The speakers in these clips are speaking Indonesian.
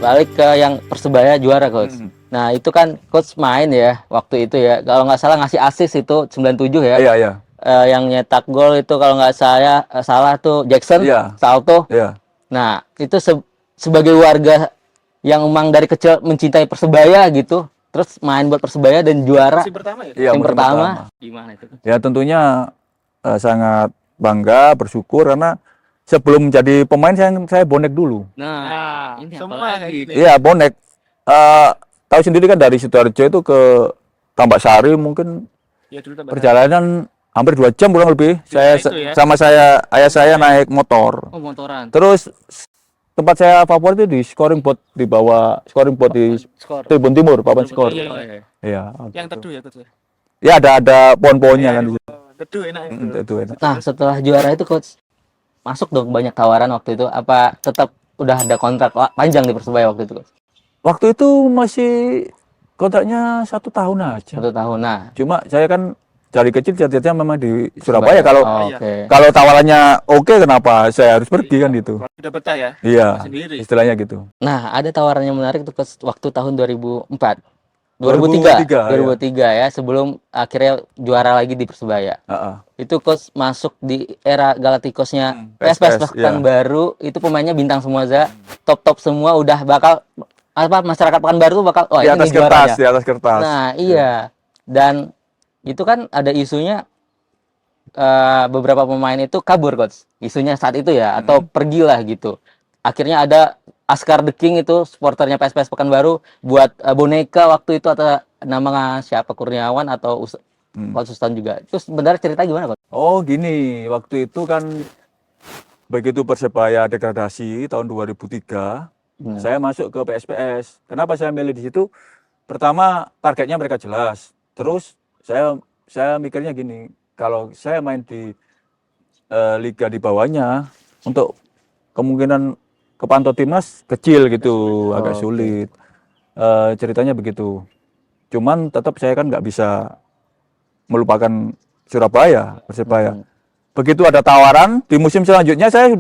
balik ke yang Persebaya juara, Coach. Nah, itu kan Coach main ya waktu itu ya. Kalau nggak salah ngasih assist itu 97 ya. Iya, iya. Yang nyetak gol itu kalau nggak salah tuh Jackson, Iya. Salto. Iya. Nah, itu sebagai warga yang emang dari kecil mencintai Persebaya gitu, terus main buat Persebaya dan juara. Musim pertama ya? Iya, Yang musim pertama. Gimana itu? Ya tentunya sangat bangga, bersyukur karena sebelum jadi pemain saya bonek dulu. Nah, ini semua kayak gini. Iya, bonek. Tahu sendiri kan dari Sidoarjo itu ke Tambak Sari mungkin Ya, dulu tambah perjalanan hampir 2 jam kurang lebih. Iya, itu ya. Sama ayah saya naik motor. Oh, motoran. Terus tempat saya favorit itu di scoring board, di bawah scoring board di Skor. Tribun Timur, papan skor. Iya, Oh, iya. iya. Iya. Yang gitu. teduh ya, Coach. Ya ada pohon-pohonnya kan di situ. Teduh enak itu. Itu enak. Nah, setelah juara itu Coach masuk dong banyak tawaran waktu itu. Apa tetap udah ada kontrak panjang di Persebaya waktu itu, Coach? Waktu itu masih kontraknya 1 tahun aja. 1 tahun. Nah, Cuma saya kan dari kecil cita-citanya memang di Surabaya. Kalau Oh, oke. kalau tawarannya oke, kenapa saya harus pergi kan gitu? Udah betah ya? Iya, Sendiri. istilahnya gitu. Nah, ada tawaran yang menarik tuh Coach waktu tahun 2004. 2003, 2003 ya, sebelum akhirnya juara lagi di Persebaya. Heeh. Itu Coach masuk di era Galacticosnya PSPS, Pekanbaru, itu pemainnya bintang semua, top-top semua, udah bakal apa masyarakat Pekanbaru tuh bakal Di ini atas nih juaranya. kertas, di atas kertas. Nah, iya. Dan itu kan ada isunya beberapa pemain itu kabur, Coach. Isunya saat itu ya, atau pergilah gitu. Akhirnya ada Askar The King itu supporternya PSPS Pekanbaru buat boneka waktu itu, atau nama siapa, Kurniawan atau Coach Sustan juga. Itu sebenarnya cerita gimana, Coach? Oh gini, waktu itu kan begitu Persebaya degradasi tahun 2003, saya masuk ke PSPS. Kenapa saya milih di situ? Pertama, targetnya mereka jelas. Terus saya mikirnya gini, kalau saya main di liga di bawahnya, untuk kemungkinan kepantau timnas kecil gitu, agak sulit. Ceritanya begitu. Cuman tetap saya kan nggak bisa melupakan Surabaya, Persebaya. Begitu ada tawaran di musim selanjutnya, saya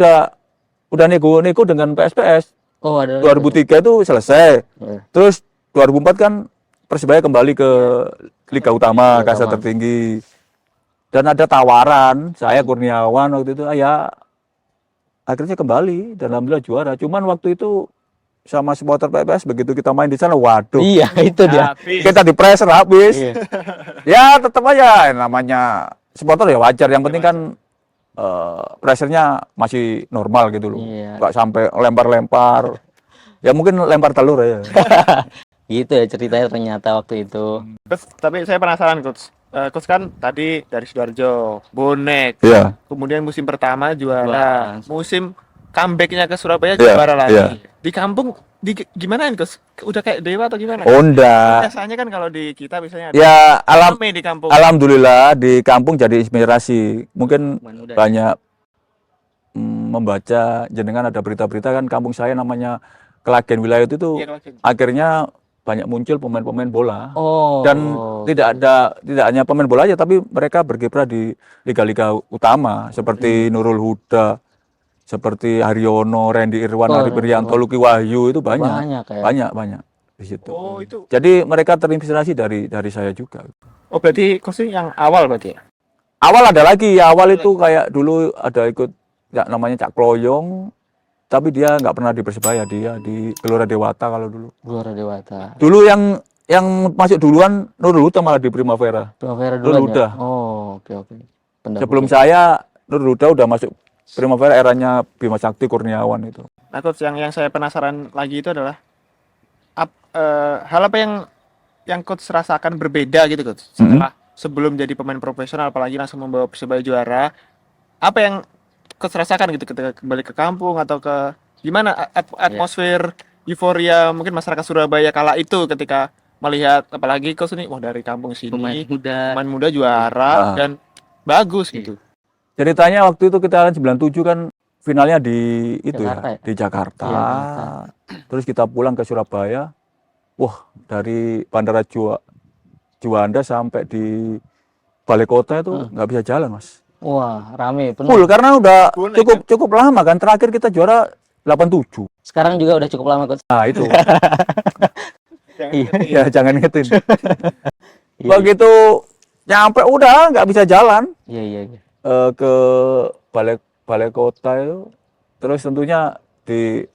udah nego-nego dengan PSPS. Oh, ada 2003 itu selesai. Terus 2004 kan Persebaya kembali ke Liga Utama, kasta tertinggi. Dan ada tawaran, saya Kurniawan waktu itu, ya akhirnya kembali dan alhamdulillah juara. Cuman waktu itu sama supporter PSPS begitu kita main di sana, waduh. Iya, itu dia. Kita di pressure habis. Iya. Ya tetap aja namanya supporter ya wajar. Yang penting kan pressure-nya masih normal gitu loh. Iya. Nggak sampai lempar-lempar. Ya mungkin lempar telur aja. Gitu ya ceritanya ternyata waktu itu. Terus, tapi saya penasaran, Coach. Coach kan tadi dari Sidoarjo, bonek. Iya. Kemudian musim pertama juara. Juara. Musim comeback-nya ke Surabaya Iya, juara lagi. iya. Di kampung gimanain, Coach? Udah kayak dewa atau gimana? Oh enggak. Biasanya kan kalau di kita biasanya ada Ya rame di kampung. alhamdulillah di kampung jadi inspirasi. Mungkin Muda. banyak membaca jenengan ada berita-berita kan kampung saya namanya Klagen Wilayah itu Iya, Klagen. akhirnya banyak muncul pemain-pemain bola. Oh. Dan tidak hanya pemain bola aja, tapi mereka berkiprah di liga-liga utama seperti Nurul Huda, seperti Haryono, Randy Irwan, Ari Prianto, Luki Wahyu, itu banyak di situ. Oh, itu. Jadi mereka terinspirasi dari saya juga. Oh, berarti Coach yang awal berarti ya? Awal ada lagi, awal itu kayak dulu ada ikut ya, namanya Cak Kloyong, tapi dia nggak pernah di Persebaya, dia di Gelora Dewata kalau dulu. Gelora Dewata. Dulu yang masuk duluan Nurul Huda malah di Primavera. Primavera Nurul dulu Huda. ya? Oh, oke. Sebelum saya Nurul Huda udah masuk Primavera, eranya Bima Sakti Kurniawan itu. Nah, Coach, yang saya penasaran lagi itu adalah hal apa yang Coach rasakan berbeda gitu, Coach, setelah sebelum jadi pemain profesional, apalagi langsung membawa Persebaya juara. Apa yang Coach rasakan gitu ketika kembali ke kampung, atau ke gimana atmosfer euforia mungkin masyarakat Surabaya kala itu ketika melihat, apalagi Coach ini wah dari kampung sini pemain muda juara dan bagus gitu. Ceritanya waktu itu kita 97 kan finalnya di itu Jakarta, di Jakarta. Jakarta. Terus kita pulang ke Surabaya. Wah, dari Bandara Juanda sampai di balai kota itu nggak bisa jalan, Mas. Wah, rame, penuh. Full karena udah cukup lama kan. Terakhir kita juara 87. Sekarang juga udah cukup lama coach. Nah, itu. Jangan Iya. ngerti. Ya, jangan ingetin. Iya, Begitu nyampe udah nggak bisa jalan iya, iya, iya. ke balai balai kota itu. Terus tentunya di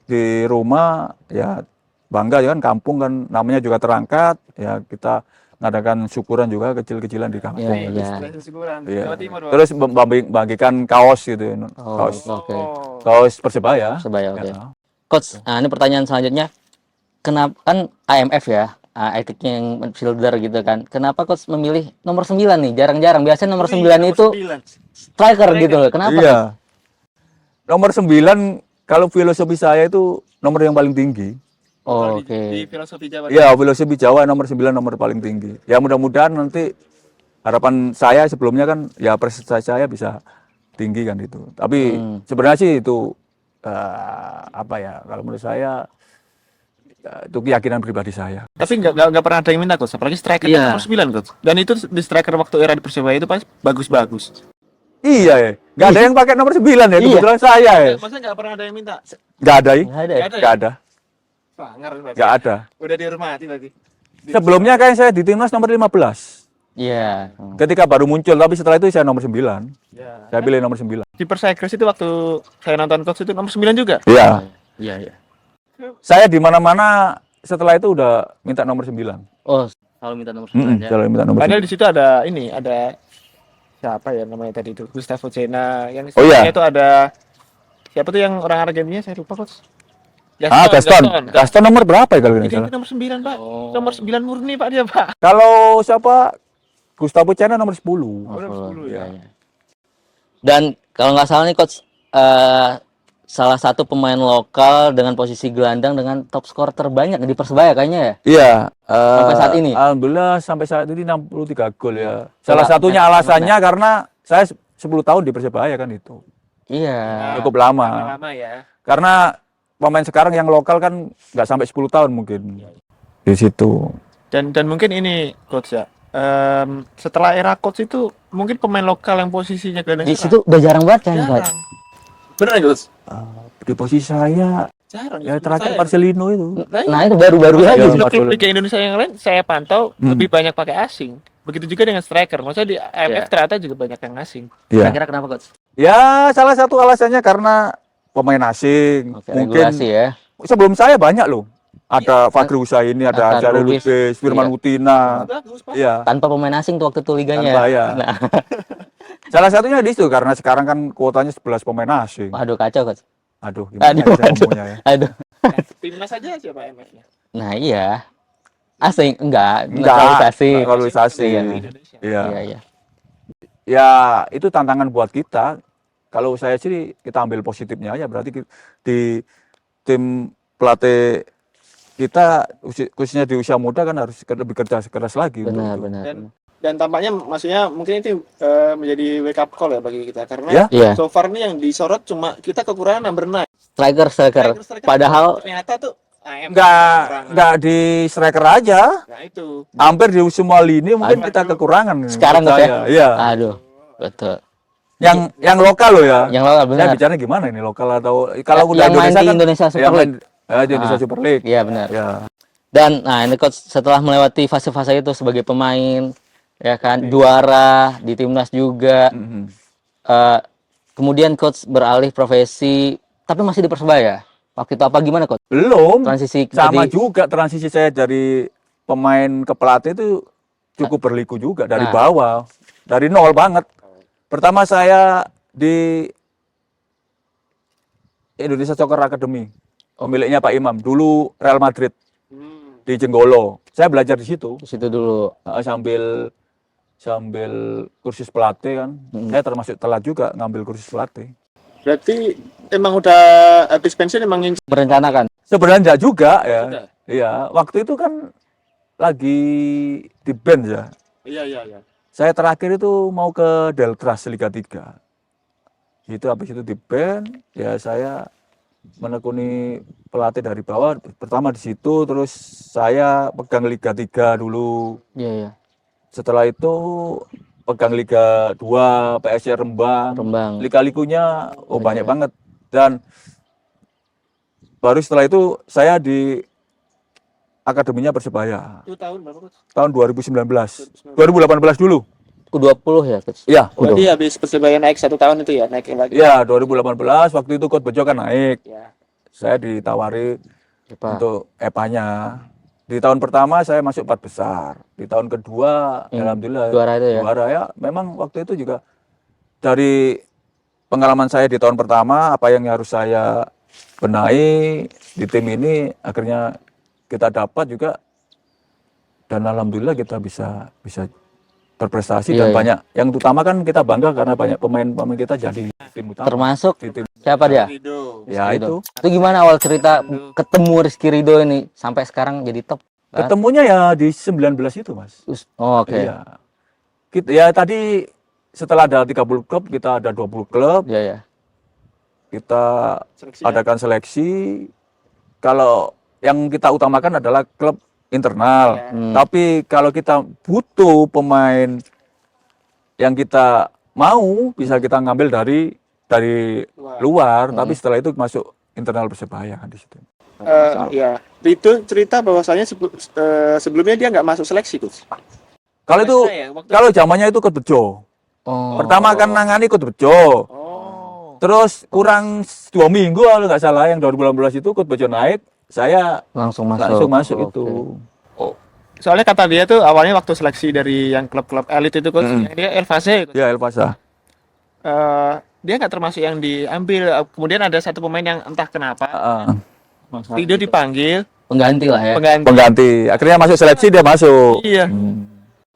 rumah ya bangga ya kan, kampung kan namanya juga terangkat, ya kita ngadakan syukuran juga kecil-kecilan di kampung. Iya, iya. Seleksi syukuran. Iya. Jawa Timur, Pak. Terus bagikan kaos gitu, Oh, kaos oke. kaos Persebaya. Persebaya, oke. Ya. Coach, nah ini pertanyaan selanjutnya. Kenapa kan AMF ya, etiknya yang midfielder gitu kan. Kenapa coach memilih nomor 9 nih? Jarang-jarang. Biasanya nomor 9 itu striker gitu loh. Kenapa? Iya. Nomor 9 kalau filosofi saya itu nomor yang paling tinggi. Oh, Di oke. filosofi Jawa. Iya, filosofi Jawa nomor 9 nomor paling tinggi. Ya mudah-mudahan nanti harapan saya sebelumnya kan ya prestasi saya bisa tinggi kan itu. Tapi sebenarnya sih itu apa ya, kalau menurut saya itu keyakinan pribadi saya. Tapi nggak pernah ada yang minta coach, apalagi striker Iya. nomor 9 coach. Dan itu di striker waktu era di Persebaya itu pas bagus-bagus. Iya ya, nggak ada yang pakai nomor 9 ya, kebetulan saya ya. Masa nggak pernah ada yang minta? Nggak ada ya, Nggak ada ya? nggak ada, Sangar berarti. nggak ada. Udah dihormati berarti. Sebelumnya kayak saya di timnas nomor 15. Iya. Ketika baru muncul, tapi setelah itu saya nomor 9. Ya. Saya pilih nomor 9. Di Persegres itu waktu saya nonton coach itu nomor 9 juga. Iya. Iya, iya. Saya di mana-mana setelah itu udah minta nomor 9. Oh, selalu minta nomor 9 ya. Selalu minta nomor Padahal 9. di situ ada ini, ada siapa ya namanya tadi itu? Gustavo Cena. Yang Oh, iya. sebelumnya itu ada siapa tuh yang orang Argentina saya lupa coach. Gaston nomor berapa ya kalau nggak Itu salah? nomor 9, Pak. Oh. Nomor 9 murni, Pak, dia, Pak. Kalau siapa? Gustavo Cena nomor 10. Oh, nomor 10 ya. iya, iya. Dan kalau nggak salah nih coach, salah satu pemain lokal dengan posisi gelandang dengan top skor terbanyak di Persebaya kayaknya ya. Iya. Sampai saat ini? Alhamdulillah sampai saat ini 63 gol ya. Coba, Salah satunya gimana? alasannya karena saya 10 tahun di Persebaya kan itu. Iya. Cukup lama. Lama ya. Karena pemain sekarang yang lokal kan nggak sampai 10 tahun mungkin. Di situ. Dan mungkin ini coach ya. Setelah era coach itu mungkin pemain lokal yang posisinya gelandang Di serang. situ udah jarang banget kan, coach. Jarang. Bener coach? Di posisi saya Jarang. ya terakhir Marcelino itu. Nah, itu baru-baru Iya, lagi. Mas. Klub Liga Indonesia yang lain saya pantau lebih banyak pakai asing. Begitu juga dengan striker. Maksudnya di AMF Iya. ternyata juga banyak yang asing. Iya. Kira-kira kenapa coach? Ya salah satu alasannya karena pemain asing. Oke, Mungkin regulasi ya. sebelum saya banyak loh. Ada Fakri Husaini, ada Azhar Azhar Lubis. Lubis, Firman Iya. Utina. Bagus, Pak. Iya. Tanpa pemain asing tuh waktu itu liganya. Tanpa, ya. Nah, Salah satunya di situ karena sekarang kan kuotanya 11 pemain asing. waduh kacau coach. Aduh, gimana Aduh, saya ngomongnya ya. Aduh. Timnas aja siapa AMF-nya? Nah, iya. Asing enggak Enggak, naturalisasi. naturalisasi. Iya. Indonesia. Iya. Iya, iya. Ya, itu tantangan buat kita. Kalau saya sih kita ambil positifnya aja, berarti di tim pelatih kita khususnya di usia muda kan harus lebih kerja keras lagi untuk Benar, itu. benar. Dan tampaknya maksudnya mungkin itu menjadi wake up call ya bagi kita karena Ya? Iya. so far nih yang disorot cuma kita kekurangan number 9. Striker. Padahal ternyata tuh AMF Enggak di striker aja, Nah itu. hampir di semua lini mungkin kita kekurangan. sekarang menurut Coach, saya. ya. Iya. Aduh. Betul. Yang lokal loh ya. Yang lokal Saya benar. bicara gimana ini lokal atau kalau udah Yang main di kan, Indonesia Super yang League. di Indonesia Super League. Iya, benar. Ya. Dan nah ini coach setelah melewati fase-fase itu sebagai pemain ya kan juara di timnas juga. Mhm. Kemudian coach beralih profesi tapi masih di Persebaya. Waktu itu apa gimana coach? Belum. Transisi Sama jadi- juga transisi saya dari pemain ke pelatih itu cukup berliku juga dari Nah. bawah, dari nol banget. Pertama saya di Indonesia Soccer Academy, pemiliknya Pak Imam, dulu Real Madrid di Jenggolo. Saya belajar di situ di situ dulu. sambil kursus pelatih kan. Saya termasuk telat juga ngambil kursus pelatih. Berarti emang udah habis pensiun emang yang Merencanakan. Sebenarnya enggak juga ya. Enggak. Iya, waktu itu kan lagi di band ya. Iya. Saya terakhir itu mau ke Deltras Liga 3. Itu habis itu di band, ya saya menekuni pelatih dari bawah. Pertama di situ, terus saya pegang Liga 3 dulu. Iya. Setelah itu pegang Liga 2, PSR Rembang. Rembang. Lika-likunya banyak banget. Dan baru setelah itu saya di akademinya Persebaya Itu tahun berapa, Coach? tahun 2019. 2018 dulu. U20 ya, Coach? Iya, Berarti betul. habis Persebaya naik 1 tahun itu ya, naik lagi. Iya, 2018 waktu itu Coach Bejo kan naik. Ya. Saya ditawari Apa? untuk EPA-nya. Di tahun pertama saya masuk 4 besar. Di tahun kedua, alhamdulillah juara itu ya? juara ya. Memang waktu itu juga dari pengalaman saya di tahun pertama, apa yang harus saya benahi di tim ini, akhirnya kita dapat juga. Dan alhamdulillah kita bisa berprestasi Iya, dan iya. banyak. Yang utama kan kita bangga karena banyak pemain-pemain kita jadi tim utama. Termasuk Di tim. siapa dia? Ya Ridho. itu. Itu gimana awal cerita ketemu Rizky Ridho ini sampai sekarang jadi top? Kan? Ketemunya ya di 19 itu, Mas. Oh, oke. Iya. Kita ya tadi setelah ada 30 klub, kita ada 20 klub, Iya, ya. kita Seleksi, adakan seleksi. Kalau yang kita utamakan adalah klub internal. Tapi kalau kita butuh pemain yang kita mau, bisa kita ngambil dari luar, tapi setelah itu masuk internal Persebaya kan di situ. Iya. Itu cerita bahwasanya sebelumnya dia nggak masuk seleksi, Coach. Kalau itu kalau zamannya itu Coach Bejo. Oh. Pertama kan nangani Coach Bejo. Oh. Terus kurang 2 minggu kalau nggak salah yang 2018 itu Coach Bejo naik, saya Langsung masuk. langsung masuk Oke. itu. Soalnya kata dia tuh awalnya waktu seleksi dari yang klub-klub elit itu, Coach, yang dia Elvase, Coach. Ya Elvasa. Dia nggak termasuk yang diambil. Kemudian ada satu pemain yang entah kenapa Ridho dipanggil Pengganti lah ya. pengganti. Pengganti. Akhirnya masuk seleksi dia masuk. Iya.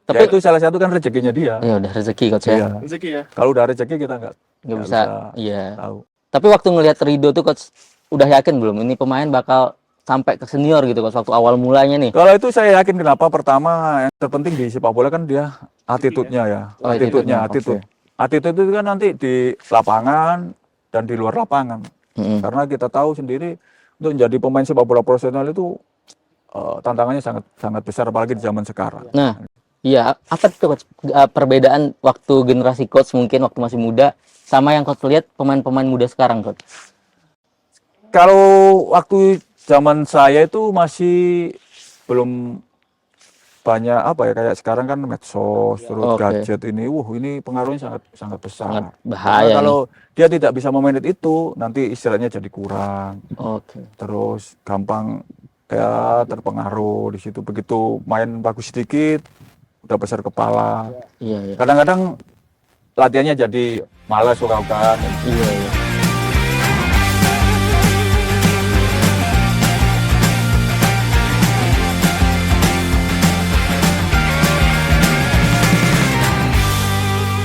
Tapi itu salah satu kan rezekinya dia. Ya udah rezeki Coach ya. Iya. Rezeki ya. Kalau udah rezeki kita nggak Nggak bisa. Iya. tahu. Tapi waktu ngelihat Ridho tuh Coach udah yakin belum ini pemain bakal sampai ke senior gitu Coach waktu awal mulanya nih? Kalau itu saya yakin kenapa pertama yang terpenting di sepak bola kan dia attitude-nya ya. Oh, Attitude-nya, attitude-nya, attitude. Attitude itu kan nanti di lapangan dan di luar lapangan. Mm-mm. Karena kita tahu sendiri untuk menjadi pemain sepak bola profesional itu tantangannya sangat sangat besar apalagi di zaman sekarang. Nah, iya apa tuh Coach perbedaan waktu generasi Coach mungkin waktu masih muda sama yang Coach lihat pemain-pemain muda sekarang Coach? Kalau waktu zaman saya itu masih belum banyak apa ya kayak sekarang kan medsos terus Oke. gadget ini, ini pengaruhnya sangat sangat besar. Sangat Karena bahaya kalau dia tidak bisa memanage itu, nanti istilahnya jadi kurang. Oke. Terus gampang ya terpengaruh di situ. Begitu main bagus sedikit, udah besar kepala. Iya, iya. Kadang-kadang latihannya jadi malas suka-sukaan. Iya, iya.